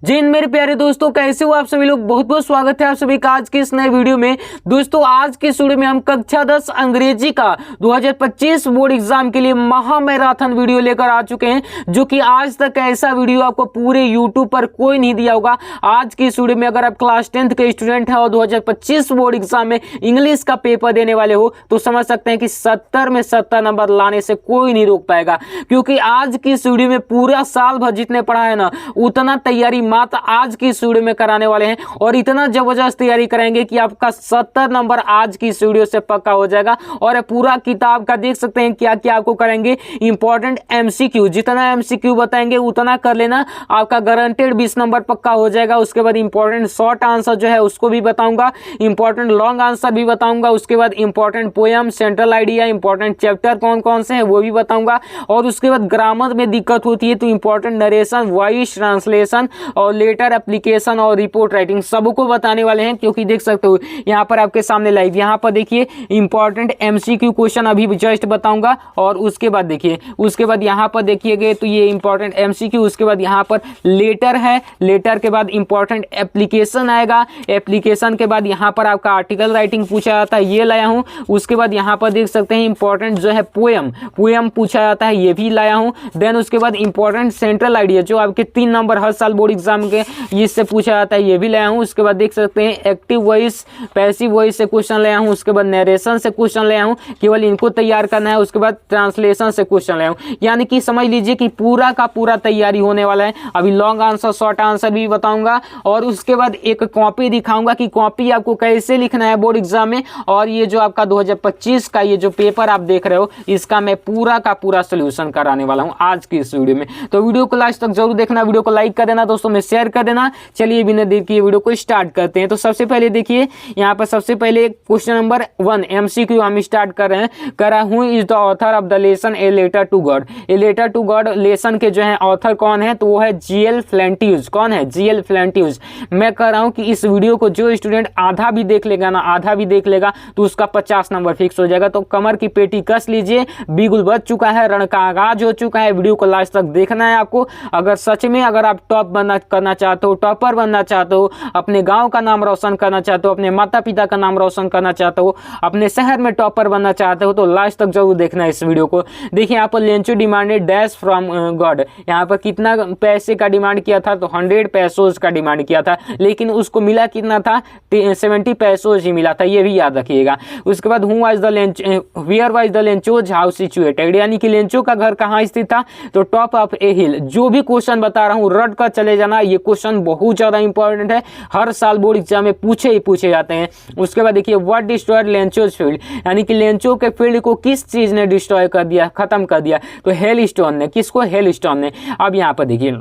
जय हिंद मेरे प्यारे दोस्तों, कैसे हो आप सभी लोग। बहुत बहुत स्वागत है आप सभी का आज के इस नए वीडियो में। दोस्तों आज के वीडियो में हम कक्षा 10 अंग्रेजी का 2025 बोर्ड एग्जाम के लिए महा मैराथन वीडियो लेकर आ चुके हैं, जो कि आज तक ऐसा वीडियो आपको पूरे यूट्यूब पर कोई नहीं दिया होगा। आज की इस वीडियो में अगर आप क्लास 10th के स्टूडेंट हैं और 2025 बोर्ड एग्जाम में इंग्लिश का पेपर देने वाले हो तो समझ सकते हैं कि 70 में 70 नंबर लाने से कोई नहीं रोक पाएगा, क्योंकि आज की इस वीडियो में पूरा साल भर जितने पढ़ा है ना उतना तैयारी मात्र आज की इस वीडियो में कराने वाले हैं, और इतना जबरदस्त तैयारी कराएंगे कि आपका 70 नंबर आज की इस वीडियो से पक्का हो जाएगा। और पूरा किताब का देख सकते हैं क्या क्या आपको करेंगे। इंपॉर्टेंट एमसीक्यू, जितना एमसीक्यू बताएंगे उतना कर लेना, आपका गारंटेड 20 नंबर पक्का हो जाएगा। उसके बाद इंपॉर्टेंट शॉर्ट आंसर जो है उसको भी बताऊंगा, इंपॉर्टेंट लॉन्ग आंसर भी बताऊंगा। उसके बाद important poem, central idea, important chapter कौन कौन से हैं वो भी बताऊंगा। और उसके बाद ग्रामर में दिक्कत होती है तो इंपॉर्टेंट नरेशन, वॉइस ट्रांसलेशन और लेटर एप्लीकेशन और रिपोर्ट राइटिंग सबको बताने वाले हैं, क्योंकि देख सकते हो यहाँ पर आपके सामने लाइव, यहाँ पर देखिए इंपॉर्टेंट एमसीक्यू क्वेश्चन अभी जस्ट बताऊंगा। और उसके बाद देखिए, उसके बाद यहाँ पर देखिएगा तो ये इंपॉर्टेंट एमसीक्यू, उसके बाद यहाँ पर लेटर है, लेटर के बाद इंपॉर्टेंट एप्लीकेशन आएगा, एप्लीकेशन के बाद यहाँ पर आपका आर्टिकल राइटिंग पूछा जाता है, ये लाया हूँ। उसके बाद यहाँ पर देख सकते हैं इंपॉर्टेंट जो है पोएम, पोएम पूछा जाता है, ये भी लाया हूँ। देन उसके बाद इंपॉर्टेंट सेंट्रल आइडिया जो आपके 3 नंबर हर साल बोर्ड एग्जाम के इससे पूछा जाता है, ये भी लाया हूँ। उसके बाद देख सकते हैं एक्टिव वॉइस, पैसिव वॉइस से क्वेश्चन लाया हूँ। उसके बाद नरेशन से क्वेश्चन लाया हूँ, केवल इनको तैयार करना है। उसके बाद ट्रांसलेशन से क्वेश्चन लाया हूँ, यानी कि समझ लीजिए कि पूरा का पूरा तैयारी होने वाला है। अभी लॉन्ग आंसर, शॉर्ट आंसर भी बताऊंगा, और उसके बाद एक कॉपी दिखाऊंगा कि कॉपी आपको कैसे लिखना है बोर्ड एग्जाम में। और ये जो आपका 2025 का ये जो पेपर आप देख रहे हो इसका मैं पूरा का पूरा सोल्यूशन कराने वाला हूँ आज की इस वीडियो में। तो वीडियो को लास्ट तक जरूर देखना, वीडियो को लाइक कर देना, दोस्तों में शेयर कर देना। चलिए बिना देर किए वीडियो को स्टार्ट करते हैं। तो सबसे पहले देखिए यहाँ पर सबसे पहले क्वेश्चन नंबर 1 एमसीक्यू हम स्टार्ट कर रहे हैं। करा who is the author of the lesson a letter to God. A letter to God lesson के जो है ऑथर कौन है, तो वो है जीएल फ्लेंटियस। कौन है? जीएल फ्लेंटियस। मैं कह रहा हूँ कि इस वीडियो को जो स्टूडेंट आधा भी देख लेगा ना, आधा भी देख लेगा तो उसका 50 नंबर फिक्स हो जाएगा। तो कमर की पेटी कस लीजिए, बिगुल बज चुका है, रण का आगाज हो चुका है। वीडियो को लास्ट तक देखना है आपको। अगर सच में अगर आप टॉप करना चाहते हो, टॉपर बनना चाहते हो, अपने गांव का नाम रोशन करना चाहते हो, अपने माता पिता का नाम रोशन करना चाहते हो, अपने शहर में टॉपर बनना चाहते हो, तो लास्ट तक जरूर देखना है इस वीडियो को। देखिए यहाँ पर Lencho demanded dash from God, यहाँ पर कितना पैसे का डिमांड किया था, तो 100 पैसोज का डिमांड किया था, लेकिन उसको मिला कितना था, 70 पैसोज ही मिला था, ये भी याद रखिएगा। उसके बाद who was the Lencho, where was the Lencho's house situated, यानी कि लेंचो का घर कहाँ स्थित था, तो टॉप ऑफ ए हिल। जो भी क्वेश्चन बता रहा हूँ रट कर चले जाना, ये क्वेश्चन बहुत ज्यादा इंपॉर्टेंट है, हर साल बोर्ड एग्जाम में पूछे जाते हैं। उसके बाद देखिए व्हाट डिस्ट्रॉयड लेंचोज फील्ड, यानी कि लेंचो के फील्ड को किस चीज ने डिस्ट्रॉय कर दिया, खत्म कर दिया, तो हेलस्टोन ने। किसको? हेलस्टोन ने। अब यहाँ पर देखिए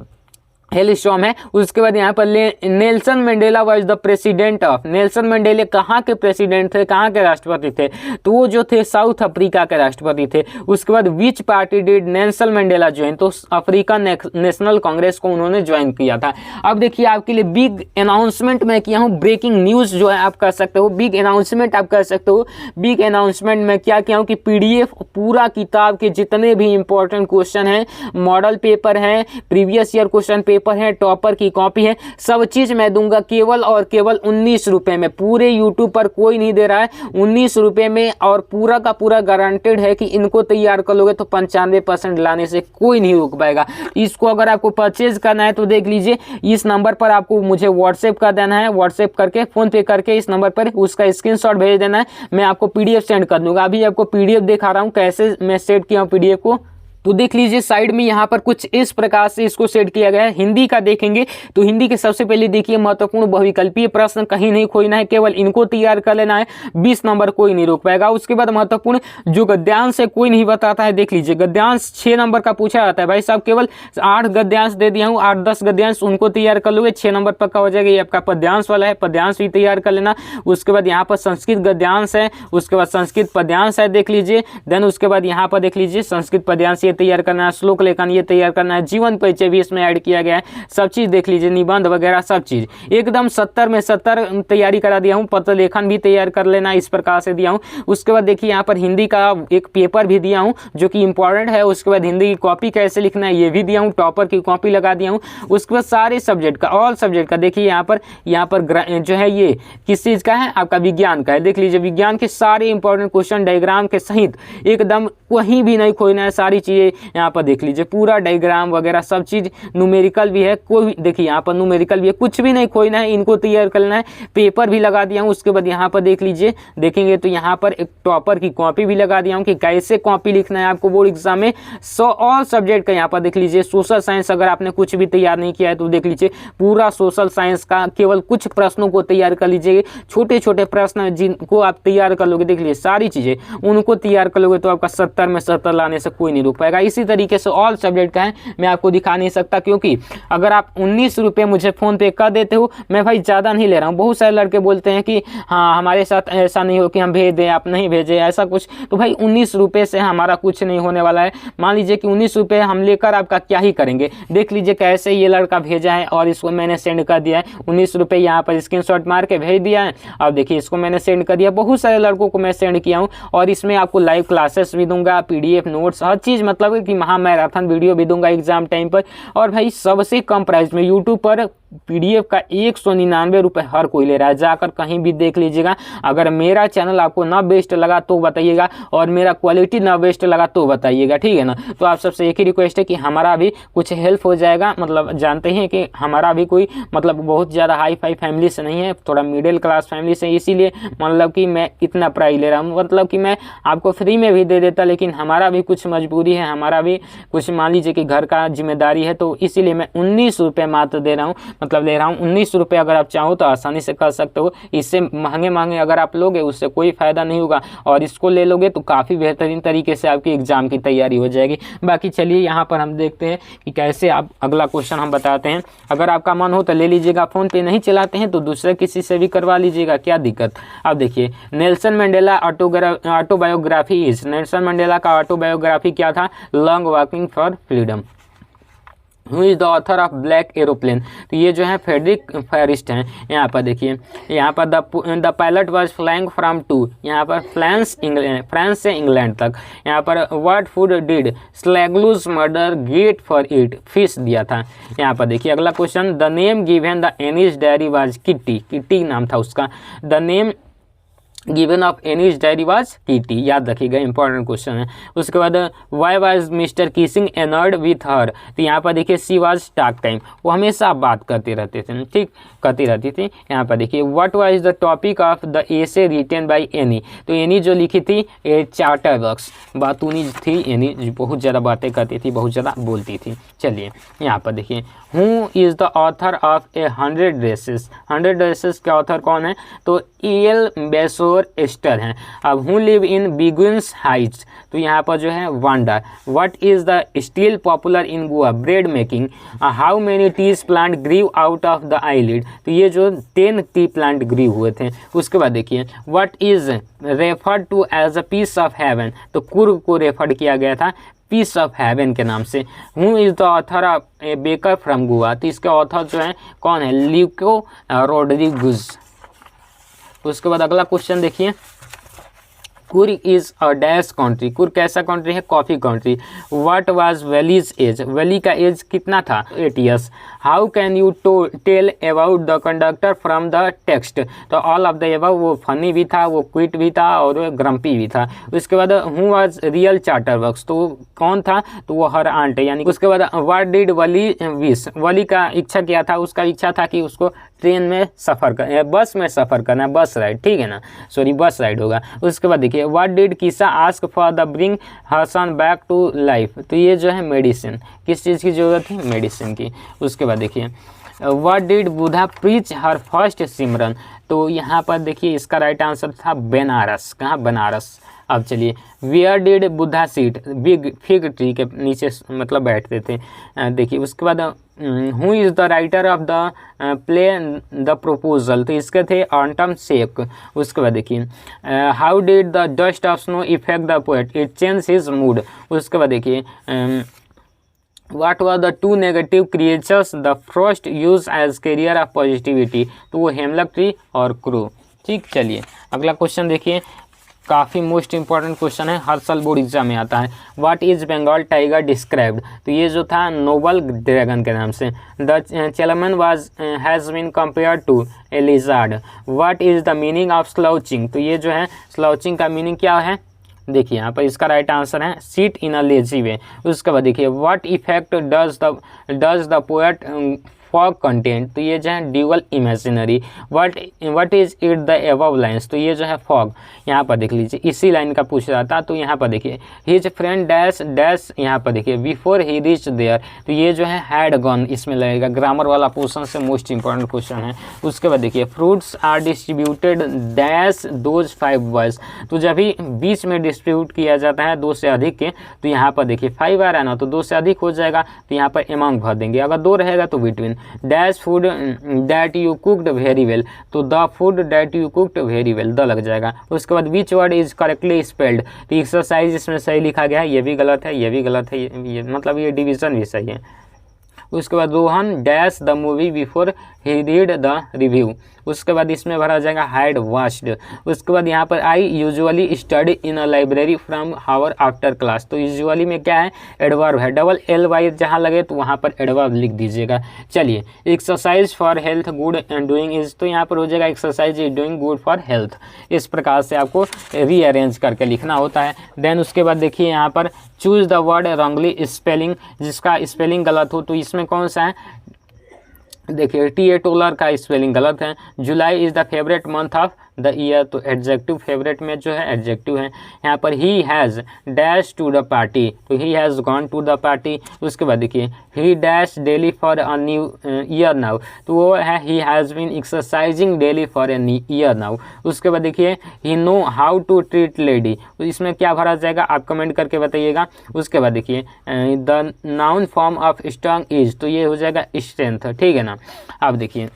हेलस्टॉर्म है। उसके बाद यहाँ पर Nelson Mandela was the president of, Nelson Mandela कहाँ के प्रेसिडेंट थे, कहाँ के राष्ट्रपति थे, तो वो जो थे साउथ अफ्रीका के राष्ट्रपति थे। उसके बाद विच party did Nelson Mandela join, तो अफ्रीकन नेशनल कांग्रेस को उन्होंने ज्वाइन किया था। अब देखिए आपके लिए बिग अनाउंसमेंट मैं किया हूँ, ब्रेकिंग न्यूज जो है आप कर सकते हो, बिग अनाउंसमेंट आप कर सकते हो। बिग अनाउंसमेंट में क्या किया हूँ कि PDF पूरा किताब के जितने भी इंपॉर्टेंट क्वेश्चन है, मॉडल पेपर है, प्रीवियस ईयर क्वेश्चन पेपर है, टॉपर की कॉपी है, सब चीज मैं दूंगा केवल और केवल 19 रुपए में। पूरे यूट्यूब पर कोई नहीं दे रहा है, 19 रुपए में, और पूरा का पूरा गारंटेड है कि इनको तैयार कर लोगे तो 95% लाने से कोई नहीं रोक पाएगा। इसको अगर आपको परचेज करना है तो देख लीजिए, इस नंबर पर आपको मुझे व्हाट्सएप कर देना है, व्हाट्सएप करके फोन पे करके इस नंबर पर उसका स्क्रीनशॉट भेज देना है, मैं आपको PDF सेंड कर दूंगा। अभी आपको PDF दिखा रहा हूँ कैसे मैं सेट किया हूँ PDF को, तो देख लीजिए साइड में यहाँ पर कुछ इस प्रकार से इसको सेट किया गया है। हिंदी का देखेंगे तो हिंदी के सबसे पहले देखिए महत्वपूर्ण बहुविकल्पीय प्रश्न कहीं नहीं खोजना है, केवल इनको तैयार कर लेना है, 20 नंबर कोई नहीं रोक पाएगा। उसके बाद महत्वपूर्ण जो गद्यांश है कोई नहीं बताता है, देख लीजिए गद्यांश 6 नंबर का पूछा जाता है, भाई साहब केवल 8 गद्यांश दे दिया हूँ, 8-10 गद्यांश उनको तैयार कर लोगे, 6 नंबर पक्का हो जाएगा। ये आपका पद्यांश वाला है, पद्यांश भी तैयार कर लेना। उसके बाद यहाँ पर संस्कृत गद्यांश है, उसके बाद संस्कृत पद्यांश है, देख लीजिए। देन उसके बाद यहाँ पर देख लीजिए संस्कृत पद्यांश ये तैयार करना है, श्लोक लेखन ये तैयार करना है, जीवन परिचय भी इसमें ऐड किया गया है, सब चीज़ देख लीजिए, निबंध वगैरह सब चीज़ एकदम 70 में 70 तैयारी करा दिया हूँ। पत्र लेखन भी तैयार कर लेना, इस प्रकार से दिया हूँ। उसके बाद देखिए यहाँ पर हिंदी का एक पेपर भी दिया हूँ जो कि इंपॉर्टेंट है। उसके बाद हिंदी की कॉपी कैसे लिखना है ये भी दिया हूँ, टॉपर की कॉपी लगा दिया हूँ। उसके बाद सारे सब्जेक्ट का, ऑल सब्जेक्ट का देखिए यहाँ पर जो है ये किस चीज़ का है, आपका विज्ञान का है। देख लीजिए विज्ञान के सारे इंपॉर्टेंट क्वेश्चन डायग्राम के सहित एकदम कहीं भी नहीं खोना है, सारी चीज़ें यहाँ पर देख लीजिए, पूरा डायग्राम वगैरह सब चीज़, न्यूमेरिकल भी है, कोई देखिए यहाँ पर न्यूमेरिकल भी है, कुछ भी नहीं खोना है, इनको तैयार करना है। पेपर भी लगा दिया हूँ। उसके बाद यहाँ पर देख लीजिए, देखेंगे तो यहाँ पर एक टॉपर की कॉपी भी लगा दिया हूँ कि कैसे कॉपी लिखना है आपको बोर्ड एग्जाम में। ऑल सब्जेक्ट का यहाँ पर देख लीजिए, सोशल साइंस अगर आपने कुछ भी तैयार नहीं किया है तो देख लीजिए पूरा सोशल साइंस का केवल कुछ प्रश्नों को तैयार कर लीजिए, छोटे छोटे प्रश्न जिनको आप तैयार कर लोगे, देख लीजिए सारी चीज़ें उनको तैयार कर लोगे तो आपका 70 में 70 लाने से कोई नहीं रोक पाएगा। इसी तरीके से ऑल सब्जेक्ट का है, मैं आपको दिखा नहीं सकता क्योंकि अगर आप 19 रुपये मुझे फ़ोन पे कर देते हो, मैं भाई ज़्यादा नहीं ले रहा हूँ। बहुत सारे लड़के बोलते हैं कि हाँ हमारे साथ ऐसा नहीं हो कि हम भेज दें, आप नहीं भेजें ऐसा कुछ, तो भाई 19 रुपये से हमारा कुछ नहीं होने वाला है। मान लीजिए कि 19 रुपये हम लेकर आपका क्या ही करेंगे। देख लीजिए कैसे ये लड़का भेजा है और इसको मैंने सेंड कर दिया है। 19 रुपये यहाँ पर स्क्रीनशॉट मार के भेज दिया है और देखिए इसको मैंने सेंड कर दिया। बहुत सारे लड़कों को मैं सेंड किया हूँ और इसमें आपको लाइव क्लासेस भी दूंगा, PDF नोट्स, हर चीज़, मतलब कि महामैराथन वीडियो भी दूंगा एग्जाम टाइम पर। और भाई सबसे कम प्राइस में यूट्यूब पर PDF का 199 रुपये हर कोई ले रहा है, जाकर कहीं भी देख लीजिएगा। अगर मेरा चैनल आपको ना बेस्ट लगा तो बताइएगा और मेरा क्वालिटी ना बेस्ट लगा तो बताइएगा, ठीक है ना। तो आप सबसे एक ही रिक्वेस्ट है कि हमारा भी कुछ हेल्प हो जाएगा। मतलब जानते हैं कि हमारा भी कोई मतलब बहुत ज़्यादा हाई फाई फैमिली से नहीं है, थोड़ा मिडिल क्लास फैमिली से, इसीलिए मतलब कि मैं इतना प्राइस ले रहा हूँ। मतलब कि मैं आपको फ्री में भी दे देता, लेकिन हमारा भी कुछ मजबूरी है, हमारा भी कुछ मान लीजिए कि घर का जिम्मेदारी है, तो इसीलिए मैं 19 रुपये मात्र दे रहा हूँ, मतलब ले रहा हूँ 19 रुपये। अगर आप चाहो तो आसानी से कर सकते हो। इससे महंगे अगर आप लोगे उससे कोई फ़ायदा नहीं होगा, और इसको ले लोगे तो काफ़ी बेहतरीन तरीके से आपकी एग्ज़ाम की तैयारी हो जाएगी। बाकी चलिए यहाँ पर हम देखते हैं कि कैसे आप, अगला क्वेश्चन हम बताते हैं। अगर आपका मन हो तो ले लीजिएगा, फ़ोन पे नहीं चलाते हैं तो दूसरे किसी से भी करवा लीजिएगा, क्या दिक्कत। अब देखिए Nelson Mandela autobiography is, Nelson Mandela का ऑटोबायोग्राफी क्या था, long walking for freedom. Who is the author of black aeroplane, तो ये जो है फ्रेडरिक फैरिस्ट हैं। यहाँ पर देखिए, यहाँ पर the pilot was flying from to, यहाँ पर फ्रांस से इंग्लैंड तक। यहाँ पर what food did Slagluz murder get for it, fish दिया था। यहाँ पर देखिए अगला question, the name given the Anne's diary was Kitty नाम था उसका। The name given of Anne's diary was Kitty, याद रखिएगा, इंपॉर्टेंट क्वेश्चन है। उसके बाद why was Mr Keesing annoyed with her, तो यहाँ पर देखिए सी वाज टॉक टाइम, वो हमेशा बात करते रहते थे, ठीक करती रहती थी। यहाँ पर देखिए what was the topic of the essay written by Annie, तो एनी जो लिखी थी ए चार्टर वर्क्स, बातूनी थी एनी, बहुत ज़्यादा बातें करती थी, बहुत ज़्यादा बोलती थी। चलिए यहाँ पर देखिए, who is the author of a 100 dresses, 100 dresses के ऑथर कौन है, तो EL बेसोर एस्टर हैं। अब who live in Boggins Heights, तो यहाँ पर जो है Wanda. What is the still popular in Goa, bread making. How many teas plant grew out of the eyelid, तो ये जो 10 टी प्लांट ग्रीव हुए थे। उसके बाद देखिए what is referred to as a piece of heaven, तो कुर्ग को रेफर किया गया था पीस ऑफ हेवन के नाम से। Who is the author of A baker from Goa, तो इसके ऑथर जो है कौन है, ल्यूको रोड्रिगुज। उसके बाद अगला क्वेश्चन देखिए, Coorg is a dash country, Coorg कैसा कंट्री है, coffee country. What was Valli's age, Valli का एज कितना था, 8 years। How can you tell about the conductor from the text, तो ऑल ऑफ द एबव, वो फनी भी था, वो क्विट भी था और ग्रम्पी भी था। उसके बाद who was real charter works, तो कौन था, तो वो हर आंट है यानी। उसके बाद व्हाट डिड वली विश, वली का इच्छा क्या था, उसका इच्छा था कि उसको ट्रेन में सफ़र कर, बस में सफ़र करना, बस राइड, ठीक है ना, सॉरी बस राइड होगा। उसके बाद देखिए what did Kisa ask for the bring her son back to life, तो ये जो है मेडिसिन, किस चीज़ की ज़रूरत थी, मेडिसिन की। उसके बाद देखिए what did Buddha preach her first sermon, तो यहाँ पर देखिए इसका राइट आंसर था बनारस, कहाँ, बनारस। अब चलिए where did Buddha sit, big fig tree के नीचे मतलब बैठते थे। देखिए उसके बाद who is the writer of the play the proposal, तो इसके थे ऑटम शेक। उसके बाद देखिए how did the dust of snow effect the poet, it change his mood. उसके बाद देखिए What were the two negative creatures the frost used as carrier of positivity, तो वो हेमलक ट्री और क्रो। ठीक, चलिए अगला क्वेश्चन देखिए, काफ़ी मोस्ट इंपॉर्टेंट क्वेश्चन है, हर साल बोर्ड एग्जाम में आता है। What is Bengal tiger described, तो ये जो था नोबल ड्रैगन के नाम से। The chameleon was has been compare to a lizard. What is the meaning of slouching, तो ये जो है स्लाउचिंग का मीनिंग क्या है, देखिए यहाँ पर इसका राइट आंसर है सीट इन अ लेजी वे। उसके बाद देखिए what effect does the poet fog content, तो ये जो है dual imaginary. What is it the above lines, तो ये जो है फॉग, यहाँ पर देख लीजिए इसी लाइन का पूछ रहा था। तो यहाँ पर देखिए हिज फ्रेंड डैश डैश, यहाँ पर देखिए बिफोर ही रीच देयर, तो ये जो है हैड गन इसमें लगेगा, ग्रामर वाला पोर्शन से मोस्ट इंपॉर्टेंट क्वेश्चन है। उसके बाद देखिए fruits are distributed dash those 5 boys, तो जब भी बीच में डिस्ट्रीब्यूट किया जाता है 2 से अधिक के, तो यहाँ पर देखिए 5 आ रहा है ना, तो 2 से अधिक हो जाएगा, तो यहाँ पर एमंग भर देंगे, अगर 2 रहेगा तो between. Dash food that you cooked very well, तो the food that you cooked very well, the लग जाएगा। उसके बाद which word is correctly spelled, तो एक्सरसाइज इसमें सही लिखा गया है, ये भी गलत है, ये भी गलत है, ये मतलब ये डिवीजन भी सही है। उसके बाद Rohan dash the movie before he read the review, उसके बाद इसमें भरा जाएगा हाइड वॉच्ड। उसके बाद यहाँ पर I usually study in a library from hour after class, तो यूजुअली में क्या है एडवर्ब है, डबल एल वाई जहाँ लगे तो वहाँ पर एडवर्ब लिख दीजिएगा। चलिए exercise for health good and doing is, तो यहाँ पर हो जाएगा exercise is doing good for health. इस प्रकार से आपको रीअरेंज करके लिखना होता है। देन उसके बाद देखिए यहाँ पर choose the word wrongly spelling, जिसका स्पेलिंग गलत हो तो इसमें कौन सा है, देखिए टी ए टोलर का स्पेलिंग गलत है। July is the favourite month of the year, तो एडजेक्टिव फेवरेट में जो है एडजेक्टिव है। यहाँ पर he has dash to the party, तो he has gone to the party. उसके बाद देखिए he dash daily for a new year now, तो वो है he has been exercising daily for a new year now. उसके बाद देखिए he know how to treat lady, तो इसमें क्या भरा जाएगा आप कमेंट करके बताइएगा। उसके बाद देखिए the noun form of strong is, तो ये हो जाएगा स्ट्रेंथ, ठीक है ना। अब देखिए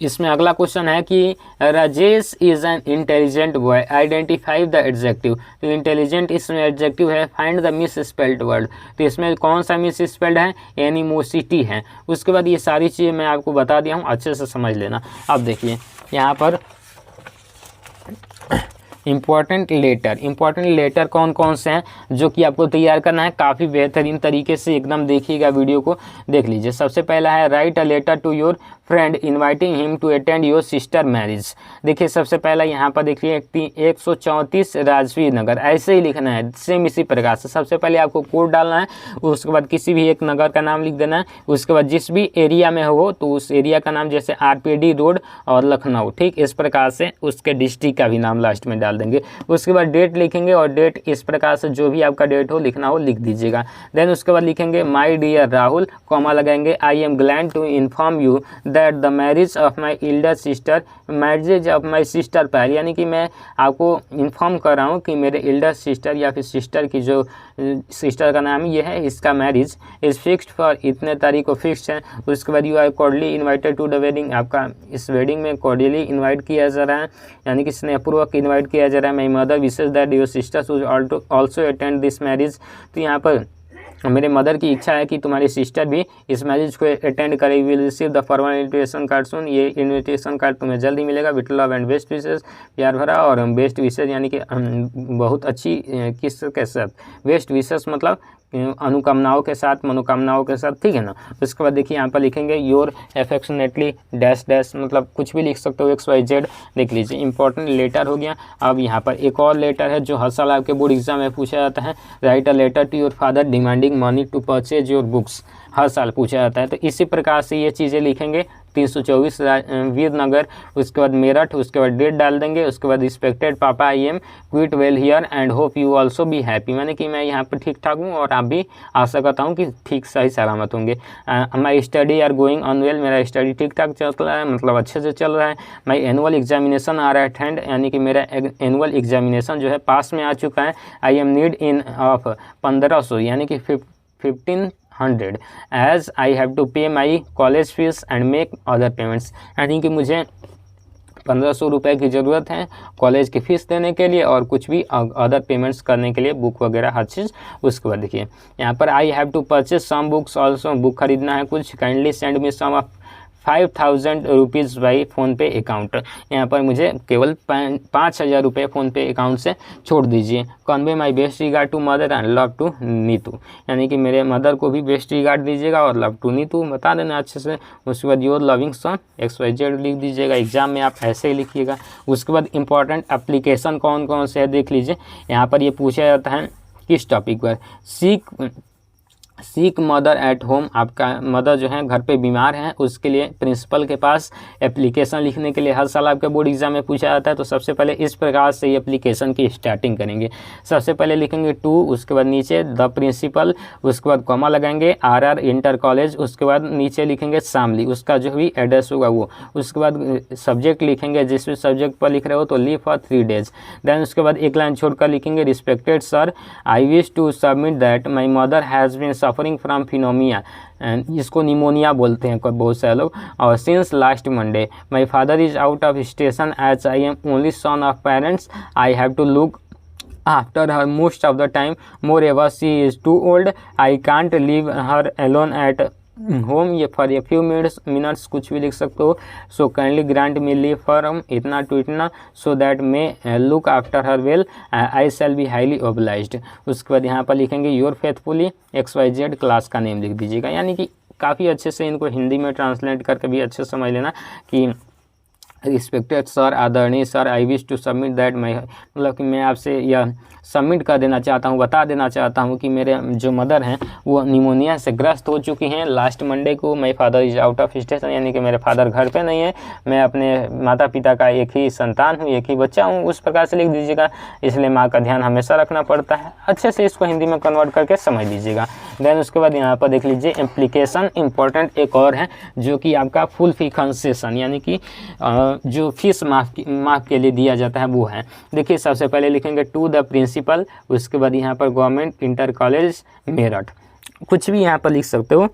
इसमें अगला क्वेश्चन है कि Rajesh is an intelligent boy, identify the adjective, तो इंटेलिजेंट इसमें एडजेक्टिव है। Find the miss spelled word, तो इसमें कौन सा मिस स्पेल्ड है, एनिमोसिटी है। उसके बाद ये सारी चीज़ें मैं आपको बता दिया हूँ, अच्छे से समझ लेना। अब देखिए यहाँ पर इम्पॉर्टेंट लेटर कौन कौन से हैं जो कि आपको तैयार करना है, काफ़ी बेहतरीन तरीके से एकदम देखिएगा, वीडियो को देख लीजिए। सबसे पहला है write a letter to your friend inviting him to attend your sister marriage. देखिए सबसे पहला यहाँ पर देखिए 134 राजवीर नगर, ऐसे ही लिखना है सेम इसी प्रकार से। सबसे पहले आपको कोड डालना है, उसके बाद किसी भी एक नगर का नाम लिख देना है। उसके बाद जिस भी एरिया में हो तो उस एरिया का नाम, जैसे आरपीडी रोड और लखनऊ, ठीक इस प्रकार से उसके डिस्ट्रिक्ट का भी नाम लास्ट में डाल देंगे। उसके बाद डेट लिखेंगे और डेट इस प्रकार से जो भी आपका डेट हो लिखना हो लिख दीजिएगा। देन उसके बाद लिखेंगे माय डियर राहुल, कॉमा लगाएंगे I am glad to inform you that the marriage of my elder sister, marriage of my sister पहल, यानी कि मैं आपको इन्फॉर्म कर रहा हूँ कि मेरे एल्डर सिस्टर या फिर सिस्टर की जो सिस्टर का नाम ये है, इसका मैरिज इज़ फिक्स्ड फॉर इतने तारीख को फिक्स्ड है। उसके बाद you are cordially invited to the wedding, आपका इस वेडिंग में कॉर्डियली इन्वाइट किया जा रहा है, यानी कि स्नेहपूर्वक इन्वाइट किया जा रहा है। My mother wishes that your sister should also attend this marriage, तो यहाँ पर मेरे मदर की इच्छा है कि तुम्हारी सिस्टर भी इस मैरिज को अटेंड करे। Will receive the formal invitation card soon, ये इन्विटेशन कार्ड तुम्हें जल्दी मिलेगा। With love and best wishes, प्यार भरा और बेस्ट विशेस यानी कि बहुत अच्छी किस के साथ, बेस्ट विशेस मतलब अनुकामनाओं के साथ, मनोकामनाओं के साथ, ठीक है ना। उसके बाद देखिए यहाँ पर लिखेंगे योर अफेक्शनेटली डैश डैश, मतलब कुछ भी लिख सकते हो XYZ, देख लीजिए इंपॉर्टेंट लेटर हो गया। अब यहाँ पर एक और लेटर है जो हर साल आपके बोर्ड एग्जाम में पूछा जाता है, write a letter to your father demanding money to purchase your books, हर साल पूछा जाता है। तो इसी प्रकार से ये चीज़ें लिखेंगे, 324 वीरनगर, उसके बाद मेरठ, उसके बाद डेट डाल देंगे, उसके बाद रिस्पेक्टेड पापा I am quit well here and hope you also be happy, माने कि मैं यहाँ पर ठीक ठाक हूँ और आप भी आशा करता हूँ कि ठीक सही सलामत होंगे। My study are going on well, मेरा स्टडी ठीक ठाक चल रहा है, मतलब अच्छे से चल रहा है। My annual examination are at hand, यानी कि मेरा एनुअल एग्जामिनेशन जो है पास में आ चुका है। I M need in of 1500, यानी कि 1500 एज आई हैव टू पे my college fees and make other payments, यानी कि मुझे 1500 रुपये की ज़रूरत है कॉलेज की फ़ीस देने के लिए और कुछ भी अदर पेमेंट्स करने के लिए, बुक वगैरह हर चीज़। उसके बाद देखिए यहाँ पर I have to purchase some books also, book खरीदना है कुछ, kindly send me some of 5000 rupees by PhonePe account, यहाँ पर मुझे केवल 5000 रुपये फ़ोनपे अकाउंट से छोड़ दीजिए। Convey my best regard to mother and love to Neetu, यानी कि मेरे मदर को भी बेस्ट रिगार्ड दीजिएगा और लव टू नीतू बता देना अच्छे से। उसके बाद योर लविंग सन XYZ लिख दीजिएगा, एग्जाम में आप ऐसे ही लिखिएगा। उसके बाद इंपॉर्टेंट एप्लीकेशन कौन कौन से है देख लीजिए, यहाँ पर ये पूछा जाता है किस टॉपिक पर, सीक मदर एट होम, आपका मदर जो है घर पे बीमार हैं, उसके लिए प्रिंसिपल के पास एप्लीकेशन लिखने के लिए हर साल आपके बोर्ड एग्जाम में पूछा जाता है। तो सबसे पहले इस प्रकार से ये एप्लीकेशन की स्टार्टिंग करेंगे। सबसे पहले लिखेंगे टू, उसके बाद नीचे द प्रिंसिपल, उसके बाद कॉमा लगाएंगे RR इंटर कॉलेज, उसके बाद नीचे लिखेंगे शामली, उसका जो भी एड्रेस होगा वो, उसके बाद सब्जेक्ट लिखेंगे जिस भी सब्जेक्ट पर लिख रहे हो तो लीव फॉर 3 डेज। देन उसके बाद एक लाइन छोड़कर लिखेंगे respected sir, I wish to submit that my mother has been suffering from pneumonia, इसको निमोनिया बोलते हैं बहुत सारे लोग, और since last Monday my father is out of station as I am only son of parents, I have to look after her most of the time, moreover she is too old, I can't leave her alone at home, ये for a few minutes कुछ भी लिख सकते हो। so kindly grant me leave from इतना to इतना so that may look after her well, I shall be highly obliged। उसके बाद यहाँ पर लिखेंगे your faithfully XYZ, क्लास का नेम लिख दीजिएगा, यानी कि काफ़ी अच्छे से इनको हिंदी में ट्रांसलेट करके भी अच्छे समझ लेना कि रिस्पेक्टेड सर, आदरणीय sir, I wish to submit that my, मतलब कि मैं आपसे यह सबमिट कर देना चाहता हूँ, बता देना चाहता हूँ कि मेरे जो मदर हैं वो निमोनिया से ग्रस्त हो चुकी हैं लास्ट मंडे को। माई father is out of station, यानी कि मेरे फादर घर पे नहीं है, मैं अपने माता पिता का एक ही संतान हूँ, एक ही बच्चा हूँ, उस प्रकार से लिख दीजिएगा। इसलिए माँ का ध्यान हमेशा रखना पड़ता है। अच्छे से इसको हिंदी में कन्वर्ट करके समझ लीजिएगा। देन उसके बाद यहाँ पर देख लीजिए एप्लीकेशन इंपॉर्टेंट एक और है जो कि आपका फुल फी कंसेशन, यानी कि जो फीस माफ़ के लिए दिया जाता है वो है। देखिए सबसे पहले लिखेंगे टू द प्रिंसिपल, उसके बाद यहाँ पर गवर्नमेंट इंटर कॉलेज मेरठ, कुछ भी यहाँ पर लिख सकते हो।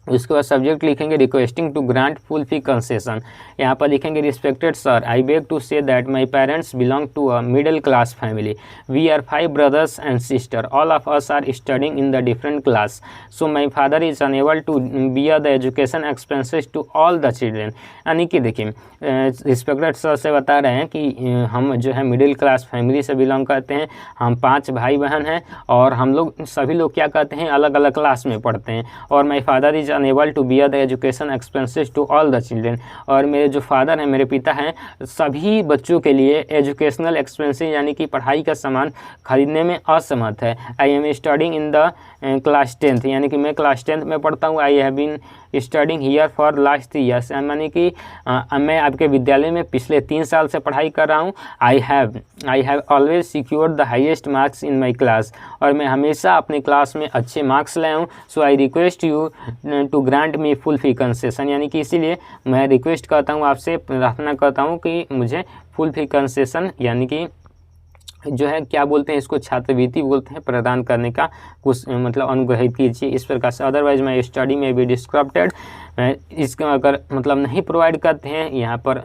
उसके बाद सब्जेक्ट लिखेंगे requesting to grant full fee concession, यहाँ पर लिखेंगे respected sir, I beg to say that my parents belong to a middle class family, we are 5 brothers and sister, all of us are studying in the different class, so my father is unable to bear the education expenses to all the children. यानी कि देखिए respected sir से बता रहे हैं कि हम जो है मिडिल क्लास फैमिली से बिलोंग करते हैं, हम 5 भाई बहन हैं और हम लोग सभी लोग क्या कहते हैं अलग अलग क्लास में पढ़ते हैं, और my father is unable to bear the education expenses to all the children, और मेरे जो फादर हैं, मेरे पिता हैं, सभी बच्चों के लिए एजुकेशनल एक्सपेंसेस यानी कि पढ़ाई का सामान खरीदने में असमर्थ है। I am studying in the class 10th, यानी कि मैं क्लास 10th में पढ़ता हूँ। I have been studying here for last 3 years, यानी कि मैं आपके विद्यालय में पिछले 3 साल से पढ़ाई कर रहा हूँ। I have always secured the highest marks in my class, और मैं हमेशा अपनी क्लास में अच्छे मार्क्स लाया हूँ। So I request you to grant me full fee concession, यानी कि इसीलिए मैं रिक्वेस्ट करता हूँ, आपसे प्रार्थना करता हूँ कि मुझे फुल फी कंसेशन यानी कि जो है क्या बोलते हैं इसको, छात्रवृत्ति बोलते हैं, प्रदान करने का कुछ मतलब अनुग्रहित कीजिए इस प्रकार से। अदरवाइज माई स्टडी में बी डिस्क्रप्टेड, इसका अगर मतलब नहीं प्रोवाइड करते हैं, यहाँ पर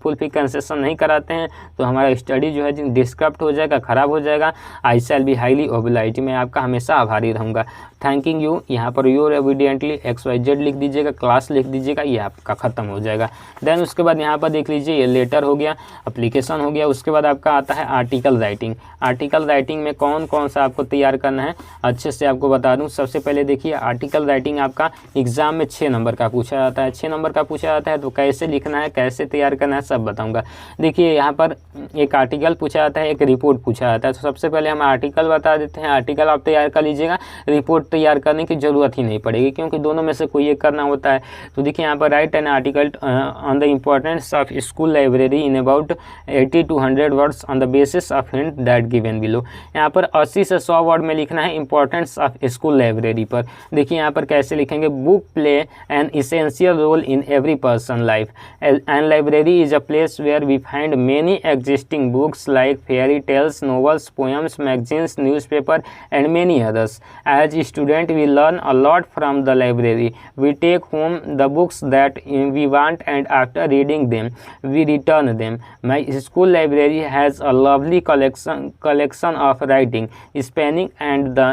फुल फी कंसेशन नहीं कराते हैं तो हमारा स्टडी जो है डिस्क्रप्ट हो जाएगा, ख़राब हो जाएगा। आई शैल बी हाईली ओब्लाइज्ड, मैं आपका हमेशा आभारी रहूँगा। थैंकिंग यू, यहाँ पर योर एविडेंटली XYZ लिख दीजिएगा, क्लास लिख दीजिएगा, ये आपका ख़त्म हो जाएगा। देन उसके बाद यहाँ पर देख लीजिए ये लेटर हो गया, एप्लीकेशन हो गया। उसके बाद आपका आता है आर्टिकल राइटिंग। आर्टिकल राइटिंग में कौन कौन सा आपको तैयार करना है अच्छे से आपको बता दूँ। सबसे पहले देखिए आर्टिकल राइटिंग आपका एग्ज़ाम में 6 नंबर का का पूछा जाता है, 6 नंबर का पूछा जाता है। तो कैसे लिखना है, कैसे तैयार करना है, सब बताऊंगा। देखिए यहाँ पर एक आर्टिकल पूछा जाता है, एक रिपोर्ट पूछा जाता है। तो सबसे पहले हम आर्टिकल बता देते हैं। आर्टिकल आप तैयार कर लीजिएगा, रिपोर्ट तैयार करने की ज़रूरत ही नहीं पड़ेगी, क्योंकि दोनों में से कोई एक करना होता है। तो देखिए यहाँ पर right an article on the importance of school library in about 80 to 100 words on the basis of hint that given below. यहाँ पर 80 से 100 वर्ड में लिखना है इंपॉर्टेंस ऑफ स्कूल लाइब्रेरी पर। देखिए यहाँ पर कैसे लिखेंगे, book play an essential role in every person life and library is a place where we find many existing books like fairy tales, novels, poems, magazines, newspaper and many others. As student we learn a lot from the library, we take home the books that we want and after reading them we return them. My school library has a lovely collection of writing, spanning and the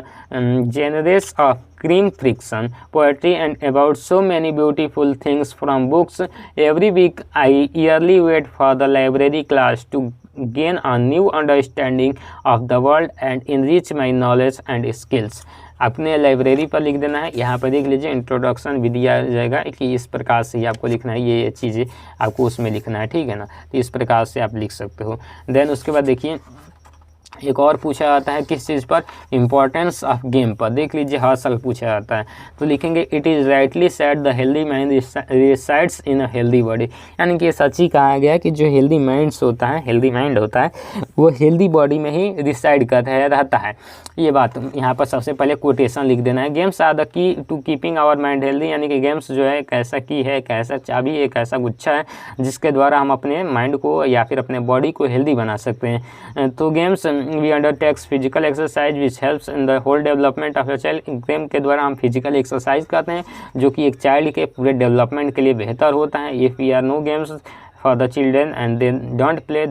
genres of crime fiction, poetry and about so many beautiful things from books. Every week I yearly wait for the library class to gain a new understanding of the world and enrich my knowledge and skills. अपने library पर लिख देना है। यहाँ पर देख लीजिए introduction भी दिया जाएगा कि इस प्रकार से ही आपको लिखना है, ये चीज़ें आपको उसमें लिखना है, ठीक है ना। तो इस प्रकार से आप लिख सकते हो। देन उसके बाद देखिए एक और पूछा जाता है किस चीज़ पर, इंपॉर्टेंस ऑफ गेम पर। देख लीजिए हर साल पूछा जाता है। तो लिखेंगे it is rightly said the healthy mind resides in a healthy body. यानी कि सच ही कहा गया कि जो हेल्दी माइंड्स होता है, हेल्दी माइंड होता है, वो हेल्दी बॉडी में ही रिसाइड करता है, रहता है। ये बात यहाँ पर सबसे पहले कोटेशन लिख देना है। Games are the key to keeping our mind healthy. यानी कि गेम्स जो है एक ऐसा की है, एक ऐसा चाबी, एक ऐसा गुच्छा है जिसके द्वारा हम अपने माइंड को या फिर अपने बॉडी को हेल्दी बना सकते हैं। तो games we undertakes physical exercise which helps in the whole development of a child. Game के द्वारा हम फिजिकल एक्सरसाइज करते हैं जो कि एक चाइल्ड के पूरे डेवलपमेंट के लिए बेहतर होता है। If we are no games for the children and they don't play